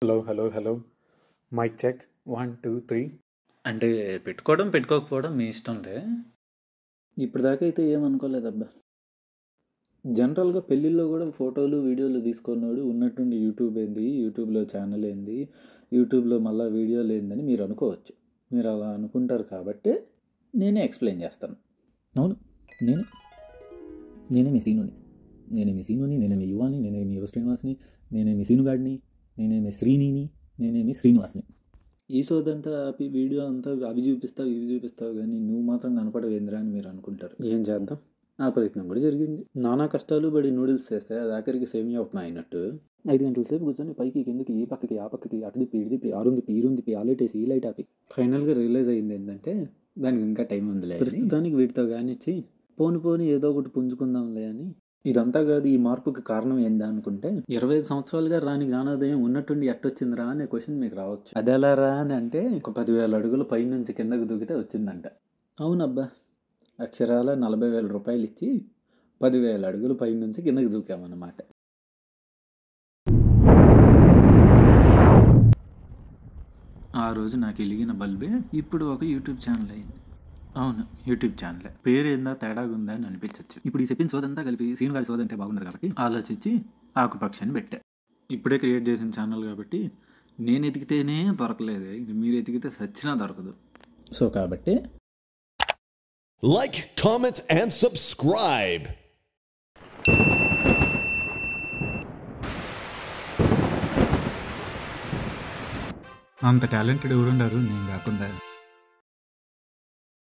Hello hello hello mike check 1 2 3. అంటే పెట్టుకోవడం పెట్టుకోకపోవడం మీ ఇష్టంలే. ఇప్పటిదాకా అయితే ఏమనుకోలేదబ్బా. జనరల్గా పెళ్ళిళ్ళలో కూడా ఫోటోలు వీడియోలు తీసుకున్నాడు ఉన్నట్టుండి యూట్యూబ్ ఏంది, యూట్యూబ్లో ఛానల్ ఏంది, యూట్యూబ్లో మళ్ళీ వీడియోలు ఏందని మీరు అనుకోవచ్చు. మీరు అలా అనుకుంటారు కాబట్టి నేనే ఎక్స్ప్లెయిన్ చేస్తాను. అవును, నేనే మీ సీనుని, నేనే మీ యువాని, నేనే మీ యువ శ్రీనివాస్ని, నేనే మీ సీనుగాడిని, నేనే మీ శ్రీనిని, నేనే మీ శ్రీనివాస్ని. ఈ సోదంతా ఆపి వీడియో అంతా అవి చూపిస్తావు కానీ నువ్వు మాత్రం కనపడవేంద్రా అని మీరు అనుకుంటారు. ఏం చేద్దాం, ఆ ప్రయత్నం కూడా జరిగింది. నానా కష్టాలు పడి నూడిల్స్ చేస్తే అది ఆఖరికి సేమియా ఉప్మా అయినట్టు 5 గంటల సేపు కూర్చొని పైకి కిందకి ఈ పక్కకి ఆ పక్కకి అటు తిప్పి ఇటు తిప్పి ఆరుంది ఈరుంది ఆ లైట్ వేసి ఈ లైట్ ఆపి ఫైనల్గా రియలైజ్ అయింది ఏంటంటే దానికి ఇంకా టైం ఉందిలే. ప్రస్తుతానికి వీటితో కానిచ్చి పోని ఏదో ఒకటి పుంజుకుందాంలే అని. ఇదంతా కాదు, ఈ మార్పుకి కారణం ఏందా అనుకుంటే 25 సంవత్సరాలుగా రాని జ్ఞానోదయం ఉన్నట్టుండి ఎట్టొచ్చిందిరా అనే క్వశ్చన్ మీకు రావచ్చు. అదెలా రా అని అంటే ఒక 10,000 అడుగులు పైనుంచి కిందకు దూకితే వచ్చిందంట. అవునబ్బా, అక్షరాల 40,000 రూపాయలు ఇచ్చి 10,000 అడుగులు పైనుంచి కిందకు దూకామన్నమాట. ఆ రోజు నాకు వెలిగిన బల్బే ఇప్పుడు ఒక యూట్యూబ్ ఛానల్ అయింది. అవును, యూట్యూబ్ ఛానల్ పేరు ఏందా తేడాగా ఉందా అని అనిపించవచ్చు. ఇప్పుడు ఈ చెప్పిన సోదంతా కలిపి సీనుగాడి సోదంటే బాగుండదు కాబట్టి ఆలోచించి ఆకుపక్షని పెట్టా. ఇప్పుడే క్రియేట్ చేసిన ఛానల్ కాబట్టి నేను ఎతికితేనే దొరకలేదు, మీరు ఎతికితే సచ్చినా దొరకదు. సో కాబట్టి లైక్, కామెంట్ అండ్ సబ్స్క్రైబ్. అంత టాలెంటెడ్ ఎవరుండారు నేను కాకుండా.